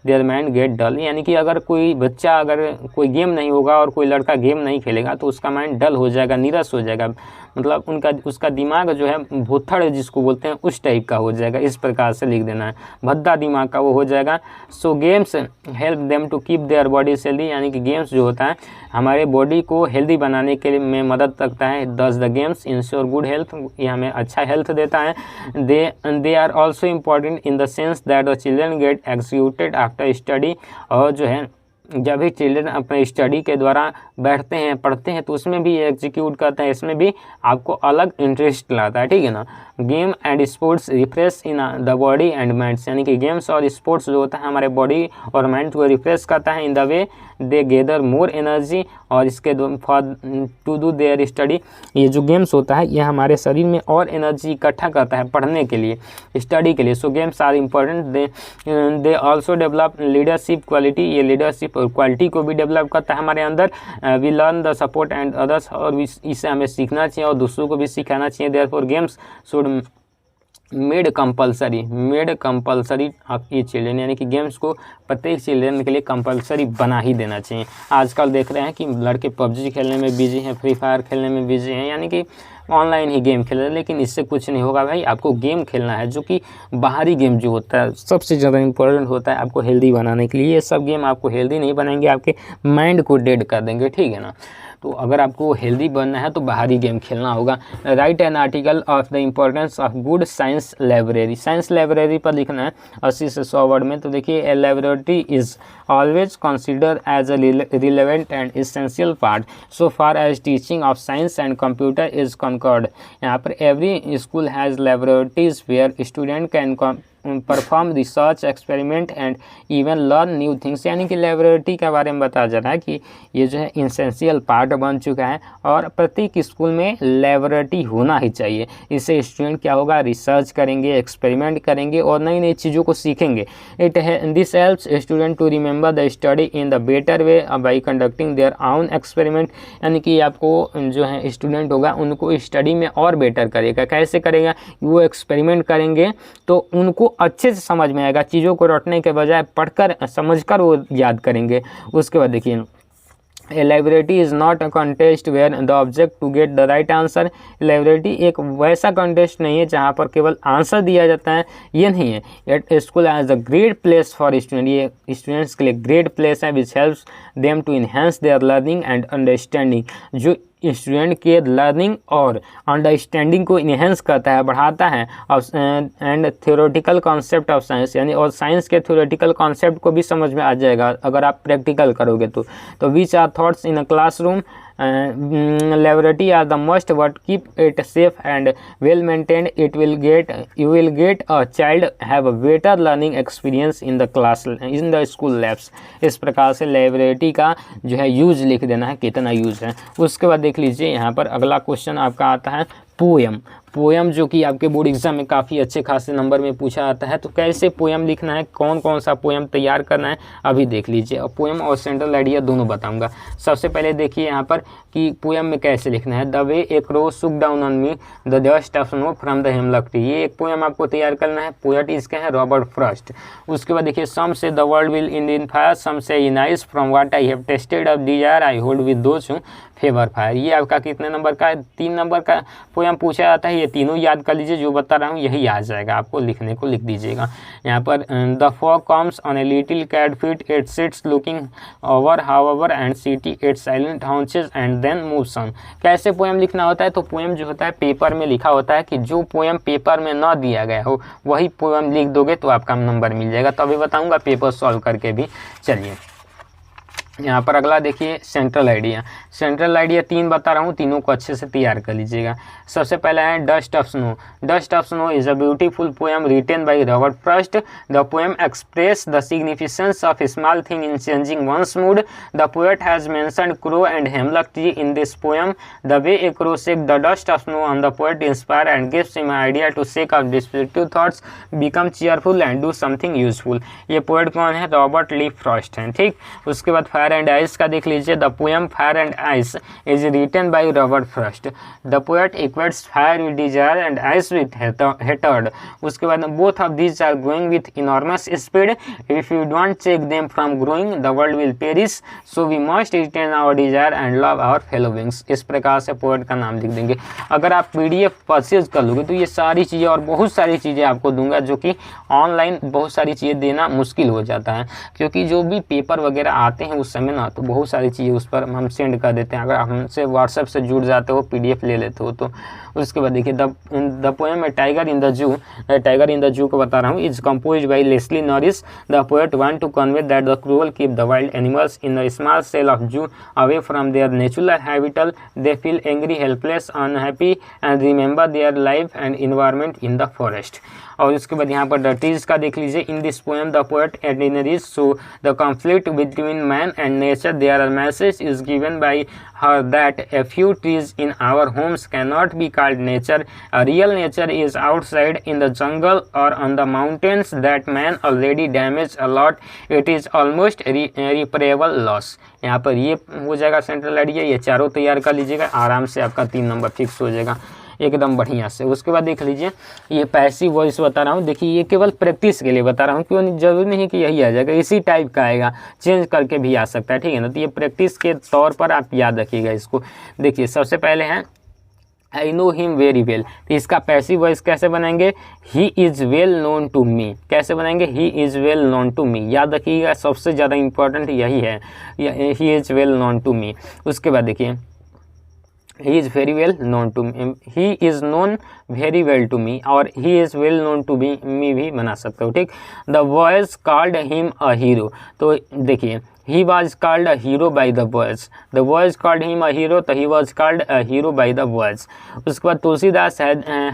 their mind get dull. यानी कि अगर कोई बच्चा, अगर कोई गेम नहीं होगा और कोई लड़का गेम नहीं खेलेगा तो उसका माइंड डल हो जाएगा, नीरस हो जाएगा। मतलब उसका दिमाग जो है भुत्थड़ जिसको बोलते हैं उस टाइप का हो जाएगा। इस प्रकार से लिख देना है, भद्दा दिमाग का वो हो जाएगा। So games help them to keep their body healthy. यानी कि गेम्स जो होता है हमारे बॉडी को हेल्दी बनाने के लिए में मदद करता है। Thus the games ensure good health, ये हमें अच्छा हेल्थ देता है। They are also important in the sense that the children get executed after study. और जो है जब भी चिल्ड्रन अपने स्टडी के द्वारा बैठते हैं, पढ़ते हैं, तो उसमें भी एग्जीक्यूट करते हैं, इसमें भी आपको अलग इंटरेस्ट लाता है, ठीक है ना। Game and sports refresh in the body and minds. यानी कि गेम्स और स्पोर्ट्स जो होता है हमारे बॉडी और माइंड को रिफ्रेश करता है। In the way they gather more energy और इसके for to do their study. ये जो गेम्स होता है ये हमारे शरीर में और एनर्जी इकट्ठा करता है पढ़ने के लिए, स्टडी के लिए। So games are important. They also develop leadership quality. ये लीडरशिप क्वालिटी को भी डेवलप करता है हमारे अंदर। We learn the support and others. और इससे हमें सीखना चाहिए और दूसरों को भी सिखाना चाहिए। Therefore games should made compulsory of each children. यानी कि गेम्स को प्रत्येक चिल्ड्रन के लिए कंपलसरी बना ही देना चाहिए। आजकल देख रहे हैं कि लड़के पबजी खेलने में बिजी हैं, फ्री फायर खेलने में बिजी हैं, यानी कि ऑनलाइन ही गेम खेल रहे हैं। लेकिन इससे कुछ नहीं होगा भाई, आपको गेम खेलना है जो कि बाहरी गेम जो होता है सबसे ज़्यादा इंपॉर्टेंट होता है आपको हेल्दी बनाने के लिए। ये सब गेम आपको हेल्दी नहीं बनाएंगे, आपके माइंड को डेड कर देंगे, ठीक है ना। तो अगर आपको हेल्दी बनना है तो बाहरी गेम खेलना होगा। Right an article of the importance of good science library. Science library पर लिखना है 80 से 100 वर्ड में। तो देखिए a library is always considered as a relevant and essential part so far as teaching of science and computer is concerned. यहाँ पर every school has laboratories where student can perform research experiment and even learn new things. यानी कि library के बारे में बताया जा रहा है कि ये जो है इंसेंशियल पार्ट बन चुका है और प्रत्येक स्कूल में लाइब्रेरी होना ही चाहिए। इससे स्टूडेंट क्या होगा, रिसर्च करेंगे, एक्सपेरिमेंट करेंगे और नई नई चीज़ों को सीखेंगे। This helps student to remember the study in the better way by conducting their own experiment. यानी कि आपको जो है स्टूडेंट होगा उनको स्टडी में और बेटर करेगा। कैसे करेगा, वो एक्सपेरिमेंट करेंगे तो उनको अच्छे से समझ में आएगा। चीज़ों को रटने के बजाय पढ़कर समझकर वो याद करेंगे। उसके बाद देखिए a library is not a contest where the object to get the right answer. Library एक वैसा कॉन्टेस्ट नहीं है जहाँ पर केवल आंसर दिया जाता है, ये नहीं है। At school as a great place for student. ये स्टूडेंट्स के लिए ग्रेट प्लेस है which helps them to enhance their learning and understanding. जो स्टूडेंट के लर्निंग और अंडरस्टैंडिंग को इन्हेंस करता है, बढ़ाता है, and theoretical concept of science, यानी और साइंस के थ्योरेटिकल कॉन्सेप्ट को भी समझ में आ जाएगा अगर आप प्रैक्टिकल करोगे तो which are thoughts in a classroom laboratory are the most, but keep it safe and well maintained. You will get a child have a better learning experience in the class in the school labs. इस प्रकार से laboratory का जो है use लिख देना है, कितना यूज है। उसके बाद देख लीजिए यहाँ पर अगला क्वेश्चन आपका आता है पोएम जो कि आपके बोर्ड एग्जाम में काफ़ी अच्छे खासे नंबर में पूछा आता है। तो कैसे पोएम लिखना है, कौन कौन सा पोएम तैयार करना है, अभी देख लीजिए। और पोएम और सेंट्रल आइडिया दोनों बताऊंगा। सबसे पहले देखिए यहाँ पर कि पोएम में कैसे लिखना है। द वे ए क्रो सुक down on me the dust of snow from the hemlock tree, ये एक पोएम आपको तैयार करना है। पोएट इसके हैं रॉबर्ट फ्रॉस्ट। उसके बाद देखिए some say the world will end in fire, some say in ice, from what I have tasted of desire I hold with those who favour fire. ये आपका कितने नंबर का है, 3 नंबर का पोएम पूछा जाता है। ये तीनों याद कर लीजिए, जो बता रहा हूँ यही आ जाएगा आपको, लिखने को लिख दीजिएगा। यहाँ पर the fog comes on a little cat feet, it sits looking over हाउएवर and city it silent haunches and then moves on. कैसे पोएम लिखना होता है, तो पोएम जो होता है पेपर में लिखा होता है कि जो पोएम पेपर में ना दिया गया हो वही पोएम लिख दोगे तो आपका नंबर मिल जाएगा। तो अभी बताऊँगा पेपर सॉल्व करके भी। चलिए यहाँ पर अगला देखिए सेंट्रल आइडिया। सेंट्रल आइडिया 3 बता रहा हूँ, तीनों को अच्छे से तैयार कर लीजिएगा। सबसे पहला है dust of snow. Dust of snow is a beautiful poem written by Robert Frost. The poem express the significance of small thing in changing one's mood. The poet has mentioned crow and hemlock tree in this poem. The way a crow shake the dust of snow on the poet inspire and gives him idea to shake off destructive thoughts, become cheerful and do something useful. ये poet कौन है, Robert ली Frost हैं। ठीक, उसके बाद fire and ice का देख लीजिए। The poem fire and ice is written by Robert Frost. The poet equates fire with desire and ice with hatred. उसके बाद both of these are growing with enormous speed, if you don't check them from growing the world will perish, so we must retain our desire and love our fellow beings. इस प्रकार से poet का नाम लिख देंगे। अगर आप PDF purchase कर लोगे तो ये सारी चीज़ें और बहुत सारी चीज़ें आपको दूंगा, जो कि ऑनलाइन बहुत सारी चीज़ें देना मुश्किल हो जाता है, क्योंकि जो भी पेपर वगैरह आते हैं उस समय ना तो बहुत सारी चीज़ें उस पर हम सेंड कर देते हैं। अगर हमसे व्हाट्सएप से जुड़ जाते हो, PDF ले लेते हो तो। उसके बाद देखिए the poem a tiger in the zoo. Tiger in the zoo को बता रहा हूँ, is composed by Leslie Norris. The poet want to convey that the cruel keep the wild animals in a small cell of zoo away from their natural habitat. They feel angry, helpless, unhappy and remember their life and environment in the forest. और उसके बाद यहाँ पर the trees का देख लीजिए। In this poem the poet एडिनरीज so the conflict between man and nature. Their message is given by her that a few trees in our homes cannot be called nature. A real nature is outside in the jungle or on the mountains that man already damaged a lot. It is almost reparable loss. यहाँ पर ये हो जाएगा central idea. ये चारों तैयार कर लीजिएगा, आराम से आपका 3 नंबर फिक्स हो जाएगा एकदम बढ़िया से। उसके बाद देख लीजिए ये पैसिव वॉइस बता रहा हूँ। देखिए ये केवल प्रैक्टिस के लिए बता रहा हूँ, क्यों जरूरी नहीं कि यही आ जाएगा, इसी टाइप का आएगा, चेंज करके भी आ सकता है। ठीक है ना, तो ये प्रैक्टिस के तौर पर आप याद रखिएगा इसको। देखिए सबसे पहले हैं I know him very well. तो इसका पैसिव वॉइस कैसे बनाएंगे, he is well known to me. कैसे बनाएंगे, he is well known to me. याद रखिएगा, सबसे ज़्यादा इंपॉर्टेंट यही है, he is well known to me. उसके बाद देखिए he is very well known to me, he is known very well to me, और he is well known to me भी बना सकते हो। ठीक, the boys called him a hero। तो देखिए he was called a hero by the boys, the boys called him a hero, तो he was called a hero by the boys। उसके बाद तुलसीदास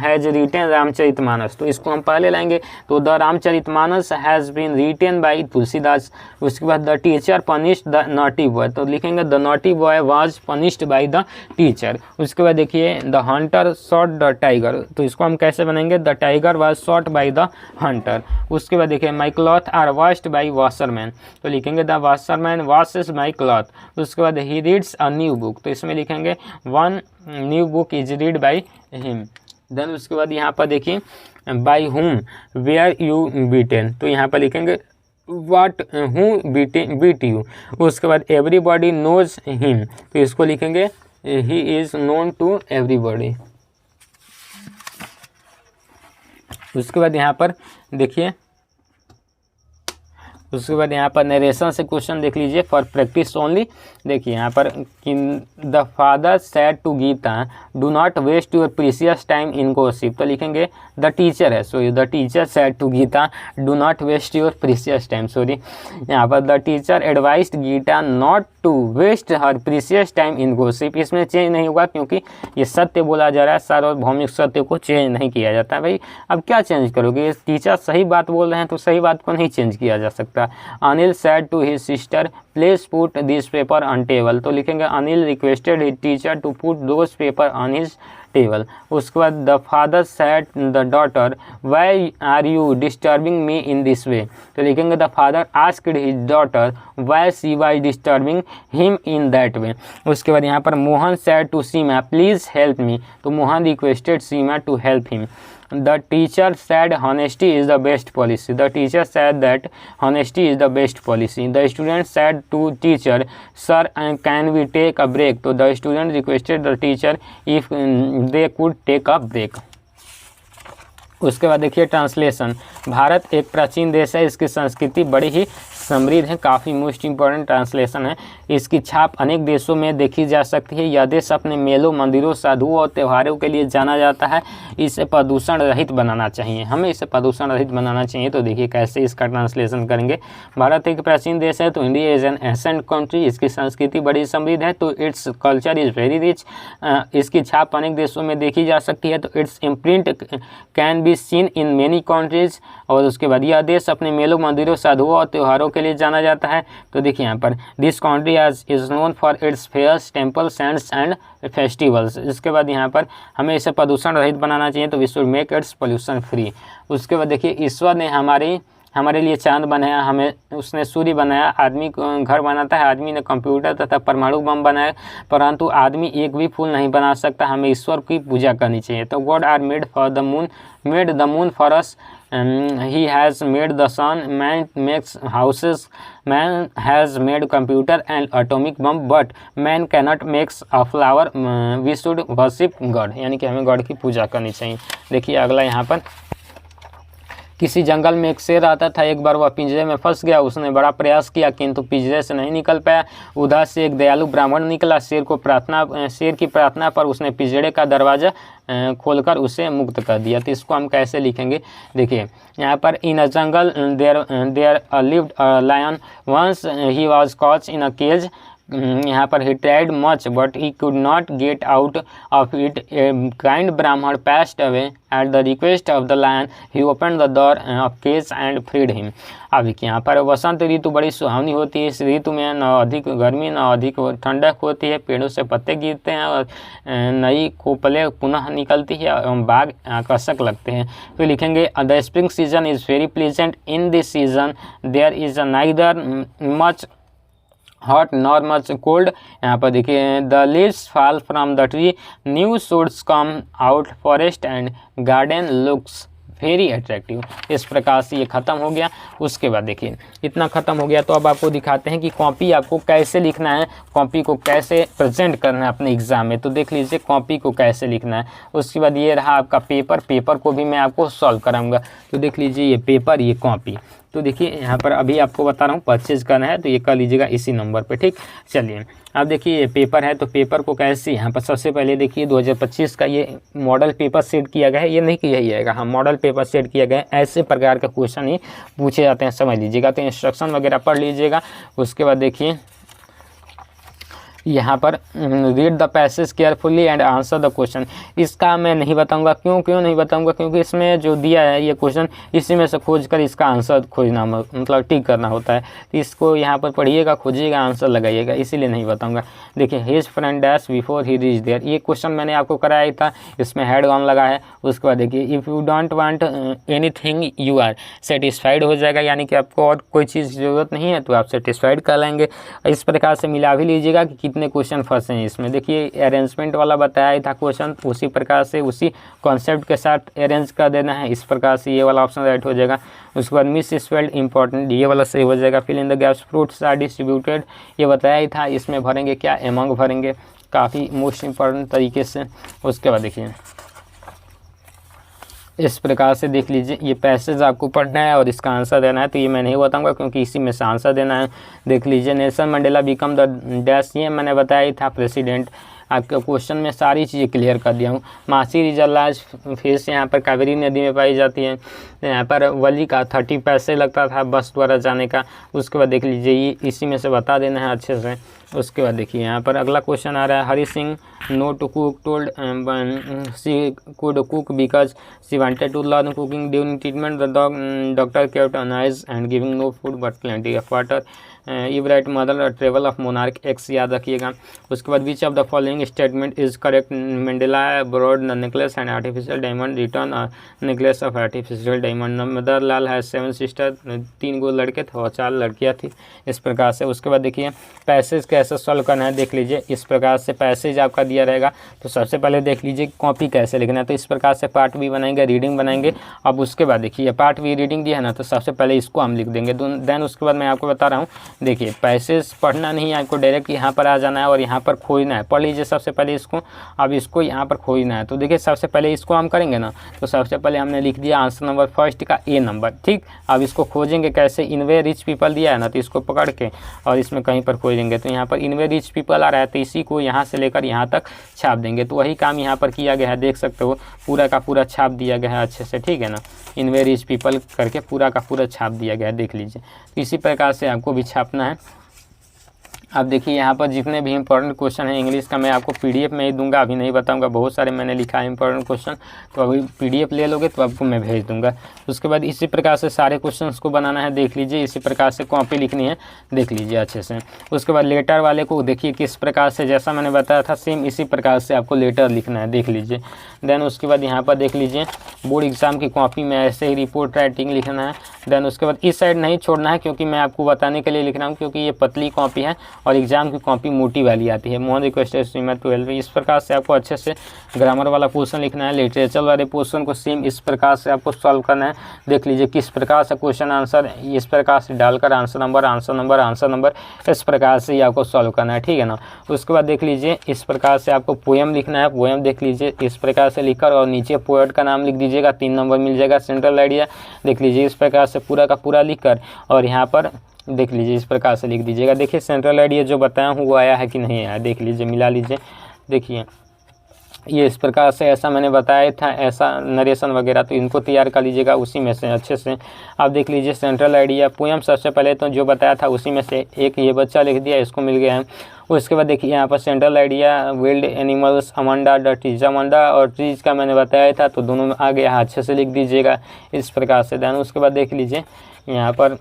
has written रामचरितमानस। तो इसको हम पहले लाएंगे, तो the Ramcharitmanas has been written by Tulsidas. उसके बाद the teacher punished the naughty boy। तो लिखेंगे the naughty boy was punished by the teacher। उसके बाद देखिए the hunter shot the tiger। तो इसको हम कैसे बनेंगे, the tiger was shot by the hunter। उसके बाद देखिए my cloth are washed by washerman। तो लिखेंगे the washerman washes my cloth। उसके बाद he reads a new book। तो इसमें लिखेंगे one new book is read by him। Then उसके बाद यहाँ पर देखिए by whom were you beaten। तो यहाँ पर लिखेंगे what who beat you। उसके बाद everybody knows him। तो इसको लिखेंगे he is known to everybody। उसके बाद यहाँ पर देखिए, उसके बाद यहाँ पर नरेशन से क्वेश्चन देख लीजिए फॉर प्रैक्टिस ओनली। देखिए यहाँ पर कि the father said to Geeta do not waste your precious time in gossip, तो लिखेंगे द टीचर है, sorry the teacher said to Geeta do not waste your precious time, sorry यहाँ पर the teacher advised Geeta not to waste her precious time in gossip. इसमें change नहीं होगा क्योंकि ये सत्य बोला जा रहा है, सार्वभौमिक सत्य को चेंज नहीं किया जाता है। भाई अब क्या चेंज करोगे, टीचर सही बात बोल रहे हैं तो सही बात को नहीं चेंज किया जा सकता। Anil said to his sister please put this paper on table, तो लिखेंगे Anil requested his teacher to put those paper on his table. उसके बाद the father said the daughter why are you disturbing me in this way, तो लिखेंगे the father asked his daughter why she was disturbing him in that way. उसके बाद यहाँ पर Mohan said to Seema please help me, तो Mohan requested Seema to help him. The teacher said honesty is the best policy. The teacher said that honesty is the best policy. The student said to teacher, sir, can we take a break? So the student requested the teacher if they could take a break. उसके बाद देखिए translation. Bharat एक प्राचीन देश है, इसकी संस्कृति बड़ी ही समृद्ध है, काफ़ी मोस्ट इंपॉर्टेंट ट्रांसलेशन है। इसकी छाप अनेक देशों में देखी जा सकती है। यह देश अपने मेलों, मंदिरों, साधुओं और त्योहारों के लिए जाना जाता है। इसे प्रदूषण रहित बनाना चाहिए, हमें इसे प्रदूषण रहित बनाना चाहिए। तो देखिए कैसे इसका ट्रांसलेशन करेंगे। भारत एक प्राचीन देश है, तो India is an ancient country, इसकी संस्कृति बड़ी समृद्ध है, तो its culture is very rich. इसकी छाप अनेक देशों में देखी जा सकती है, तो it's imprint can be seen in many countries. और उसके बाद यह देश अपने मेलों, मंदिरों, साधुओं और त्योहारों के लिए जाना जाता है। तो देखिए यहाँ पर this country is known for its fairs, temple, saints and festivals. इसके बाद यहाँ पर हमें इसे प्रदूषण रहित बनाना चाहिए, तो we should make its pollution free. उसके बाद देखिए ईश्वर ने हमारे लिए चांद बनाया, हमें उसने सूर्य बनाया, आदमी घर बनाता है, आदमी ने कंप्यूटर तथा परमाणु बम बनाया, परंतु आदमी एक भी फूल नहीं बना सकता। हमें ईश्वर की पूजा करनी चाहिए। तो God are made the moon for us, he has made the sun, man makes houses, man has made computer and atomic bomb, but man cannot makes a flower, we should worship God, यानी कि हमें God की पूजा करनी चाहिए। देखिए अगला यहाँ पर किसी जंगल में एक शेर आता था, एक बार वह पिंजरे में फंस गया। उसने बड़ा प्रयास किया किंतु पिंजरे से नहीं निकल पाया। उधर से एक दयालु ब्राह्मण निकला। शेर की प्रार्थना पर उसने पिंजरे का दरवाज़ा खोलकर उसे मुक्त कर दिया। तो इसको हम कैसे लिखेंगे, देखिए यहाँ पर in a jungle there lived a lion, once he was caught in a cage. यहाँ पर he tried much but he could not get out of it. A kind Brahman passed away at the request of the lion. He opened the door of cage and freed him. अब यहाँ पर वसंत ऋतु बड़ी सुहावनी होती है। इस ऋतु में न अधिक गर्मी न अधिक ठंडक होती है, पेड़ों से पत्ते गिरते हैं और नई कोपलें पुनः निकलती है एवं बाग आकर्षक लगते हैं। तो लिखेंगे the spring season is very pleasant. In this season there is neither much hot nor much cold. यहाँ पर देखिए the leaves fall from the tree, new shoots come out, forest and garden looks very attractive. इस प्रकार से ये ख़त्म हो गया। उसके बाद देखिए इतना ख़त्म हो गया, तो अब आपको दिखाते हैं कि कॉपी आपको कैसे लिखना है, कॉपी को कैसे प्रेजेंट करना है अपने एग्ज़ाम में। तो देख लीजिए कॉपी को कैसे लिखना है। उसके बाद ये रहा आपका पेपर को भी मैं आपको सॉल्व कराऊंगा। तो देख लीजिए ये पेपर, ये कॉपी। तो देखिए यहाँ पर अभी आपको बता रहा हूँ परचेज करना है, तो ये कर लीजिएगा इसी नंबर पे, ठीक। चलिए अब देखिए ये पेपर है, तो पेपर को कैसे, यहाँ पर सबसे पहले देखिए 2025 का ये मॉडल पेपर सेट किया गया है। ये नहीं किया जाएगा, हाँ मॉडल पेपर सेट किया गया है। ऐसे प्रकार का क्वेश्चन ही पूछे जाते हैं, समझ लीजिएगा। तो इंस्ट्रक्शन वगैरह पढ़ लीजिएगा। उसके बाद देखिए यहाँ पर read the passage carefully and answer the question. इसका मैं नहीं बताऊंगा, क्यों नहीं बताऊंगा, क्योंकि इसमें जो दिया है ये क्वेश्चन, इसी में से खोज कर इसका आंसर खोजना, मतलब टिक करना होता है। तो इसको यहाँ पर पढ़िएगा, खोजिएगा, आंसर लगाइएगा, इसीलिए नहीं बताऊंगा। देखिए his friend dash before he reach there, ये क्वेश्चन मैंने आपको कराया ही था, इसमें हेड ऑन लगा है। उसके बाद देखिए if you don't want anything you are satisfied हो जाएगा, यानी कि आपको और कोई चीज़ की ज़रूरत नहीं है तो आप सेटिस्फाइड कर लेंगे। इस प्रकार से मिला भी लीजिएगा कि कितने क्वेश्चन फंसे हैं इसमें। देखिए अरेंजमेंट वाला बताया ही था क्वेश्चन, उसी प्रकार से उसी कॉन्सेप्ट के साथ अरेंज कर देना है। इस प्रकार से ये वाला ऑप्शन राइट हो जाएगा। उसके बाद मिस स्पेल्ड इंपॉर्टेंट, ये वाला सही हो जाएगा। Fill in the gaps, fruits are distributed, ये बताया ही था। इसमें भरेंगे क्या, एमंग भरेंगे, काफ़ी मोस्ट इंपॉर्टेंट तरीके से। उसके बाद देखिए इस प्रकार से देख लीजिए, ये पैसेज आपको पढ़ना है और इसका आंसर देना है। तो ये मैं नहीं बताऊंगा क्योंकि इसी में से आंसर देना है। देख लीजिए, Nelson Mandela become the dash, ये मैंने बताया ही था प्रेसिडेंट। आपके क्वेश्चन में सारी चीज़ें क्लियर कर दिया हूँ। मासी इज अ लार्ज फिश, यहाँ पर कावेरी नदी में पाई जाती है। यहाँ पर वली का 30 पैसे लगता था बस द्वारा जाने का। उसके बाद देख लीजिए, ये इसी में से बता देना है अच्छे से। उसके बाद देखिए यहाँ पर अगला क्वेश्चन आ रहा है, Hari Singh know to cook told she could cook because she wanted to learn cooking during treatment the doctor kept on eyes and giving no food but plenty of water. इवराइट mother travel of monarch X याद रखिएगा। उसके बाद which of the following statement is correct, Matilda borrowed the necklace and artificial diamond return necklace of artificial diamond. मदरलाल है 7 sister, 3 गो लड़के थे और 4 लड़कियाँ थी, इस प्रकार से। उसके बाद देखिए पैसेज कैसे सॉल्व करना है, देख लीजिए इस प्रकार से पैसेज आपका दिया रहेगा। तो सबसे पहले देख लीजिए कॉपी कैसे लिखना है, तो इस प्रकार से पार्ट भी बनाएंगे, रीडिंग बनाएंगे। अब उसके बाद देखिए पार्ट भी रीडिंग दिया है ना, तो सबसे पहले इसको हम लिख देंगे। देन उसके बाद मैं आपको बता रहा हूँ, देखिए पैसेज पढ़ना नहीं है आपको, डायरेक्ट यहाँ पर आ जाना है और यहाँ पर खोजना है। पढ़ लीजिए सबसे पहले इसको, अब इसको यहाँ पर खोजना है। तो देखिए सबसे पहले इसको हम करेंगे ना, तो सबसे पहले हमने लिख दिया आंसर नंबर फर्स्ट का ए नंबर, ठीक। अब इसको खोजेंगे कैसे, इनवे रिच पीपल दिया है ना, तो इसको पकड़ के और इसमें कहीं पर खोजेंगे। तो यहाँ पर इनवे रिच पीपल आ रहा है, तो इसी को यहाँ से लेकर यहाँ तक छाप देंगे। तो वही काम यहाँ पर किया गया है, देख सकते हो पूरा का पूरा छाप दिया गया है अच्छे से, ठीक है ना। इनवे रिच पीपल करके पूरा का पूरा छाप दिया गया है, देख लीजिए। इसी प्रकार से आपको भी छापना है। अब देखिए यहाँ पर जितने भी इंपॉर्टेंट क्वेश्चन है इंग्लिश का मैं आपको पीडीएफ में ही दूंगा, अभी नहीं बताऊंगा। बहुत सारे मैंने लिखा है इंपॉर्टेंट क्वेश्चन, तो अभी पीडीएफ ले लोगे तो आपको मैं भेज दूंगा। उसके बाद इसी प्रकार से सारे क्वेश्चंस को बनाना है, देख लीजिए। इसी प्रकार से कॉपी लिखनी है, देख लीजिए अच्छे से। उसके बाद लेटर वाले को देखिए किस प्रकार से, जैसा मैंने बताया था सेम इसी प्रकार से आपको लेटर लिखना है, देख लीजिए। देन उसके बाद यहाँ पर देख लीजिए बोर्ड एग्जाम की कॉपी में ऐसे ही रिपोर्ट राइटिंग लिखना है। देन उसके बाद इस साइड नहीं छोड़ना है, क्योंकि मैं आपको बताने के लिए लिख रहा हूँ, क्योंकि ये पतली कॉपी है और एग्जाम की कॉपी मोटी वाली आती है। Mohan requested swimmer 12। इस प्रकार से आपको अच्छे से ग्रामर वाला पोर्शन लिखना है। लिटरेचर वाले पोर्शन को सेम इस प्रकार से आपको सॉल्व करना है, देख लीजिए किस प्रकार से क्वेश्चन आंसर इस प्रकार से डालकर answer number answer number answer number इस प्रकार से ही आपको सॉल्व करना है, ठीक है ना। उसके बाद देख लीजिए इस प्रकार से आपको पोएम लिखना है। पोएम देख लीजिए इस प्रकार से लिखकर और नीचे पोएट का नाम लिख दीजिएगा, 3 नंबर मिल जाएगा। सेंट्रल आइडिया देख लीजिए इस प्रकार से पूरा का पूरा लिखकर और यहाँ पर देख लीजिए इस प्रकार से लिख दीजिएगा। देखिए सेंट्रल आइडिया जो बताया हूँ वो आया है कि नहीं आया, देख लीजिए मिला लीजिए। देखिए ये इस प्रकार से ऐसा मैंने बताया था, ऐसा नरेशन वगैरह, तो इनको तैयार कर लीजिएगा उसी में से अच्छे से। अब देख लीजिए सेंट्रल आइडिया पोएम सबसे पहले तो जो बताया था उसी में से एक ये बच्चा लिख दिया, इसको मिल गया है। उसके बाद देखिए यहाँ पर central idea wild animals Amanda the trees, Amanda और ट्रीज का मैंने बताया था, तो दोनों में आ गया, अच्छे से लिख दीजिएगा इस प्रकार से। देन उसके बाद देख लीजिए यहाँ पर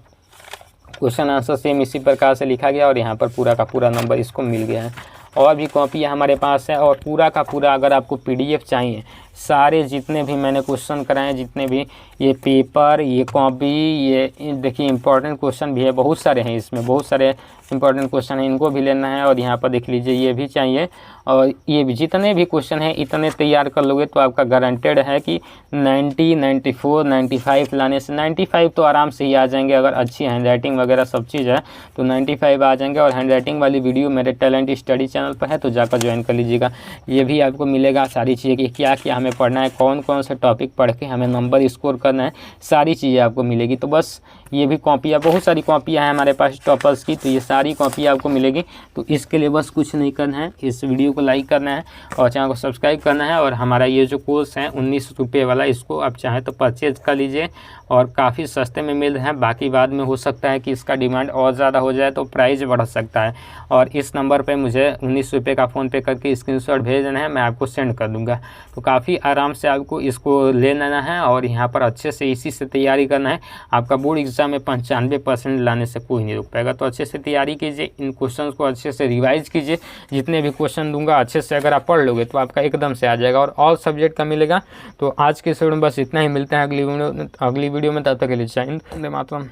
क्वेश्चन आंसर सेम इसी प्रकार से लिखा गया और यहाँ पर पूरा का पूरा नंबर इसको मिल गया है। और भी कॉपियाँ हमारे पास है और पूरा का पूरा अगर आपको पीडीएफ चाहिए, सारे जितने भी मैंने क्वेश्चन कराए, जितने भी ये पेपर, ये कॉपी, ये देखिए इंपॉर्टेंट क्वेश्चन भी है, बहुत सारे हैं इसमें, बहुत सारे इंपॉर्टेंट क्वेश्चन है, इनको भी लेना है। और यहाँ पर देख लीजिए ये भी चाहिए और ये भी, जितने भी क्वेश्चन हैं इतने तैयार कर लोगे तो आपका गारंटेड है कि 90, 94, 95 लाने से 95 तो आराम से ही आ जाएंगे। अगर अच्छी हैंडराइटिंग वगैरह सब चीज़ है तो 95 आ जाएंगे। और हैंडराइटिंग वाली वीडियो मेरे टैलेंट स्टडी चैनल पर है, तो जाकर ज्वाइन कर लीजिएगा। ये भी आपको मिलेगा सारी चीज़ें कि क्या क्या हमें पढ़ना है, कौन कौन से टॉपिक पढ़ के हमें नंबर स्कोर करना है, सारी चीज़ें आपको मिलेगी। तो बस ये भी कॉपियाँ, बहुत सारी कॉपियाँ हैं हमारे पास टॉपर्स की, तो ये सारी कॉपियाँ आपको मिलेगी। तो इसके लिए बस कुछ नहीं करना है, इस वीडियो को लाइक करना है और चैनल को सब्सक्राइब करना है। और हमारा ये जो कोर्स है 19 रुपये वाला, इसको आप चाहें तो परचेज कर लीजिए और काफ़ी सस्ते में मिल रहे हैं। बाकी बाद में हो सकता है कि इसका डिमांड और ज़्यादा हो जाए तो प्राइस बढ़ सकता है। और इस नंबर पे मुझे 19 रुपये का फ़ोनपे करके स्क्रीनशॉट भेज देना है, मैं आपको सेंड कर दूँगा। तो काफ़ी आराम से आपको इसको ले लेना है और यहाँ पर अच्छे से इसी से तैयारी करना है। आपका बोर्ड एग्जाम में 95% लाने से कोई नहीं रुक पाएगा। तो अच्छे से तैयारी कीजिए, इन क्वेश्चंस को अच्छे से रिवाइज कीजिए। जितने भी क्वेश्चन दूंगा अच्छे से अगर आप पढ़ लोगे तो आपका एकदम से आ जाएगा और ऑल सब्जेक्ट का मिलेगा। तो आज के वीडियो में बस इतना ही, मिलते हैं अगली वीडियो में। तब तक के लिए जय हिंद, वंदे मातरम।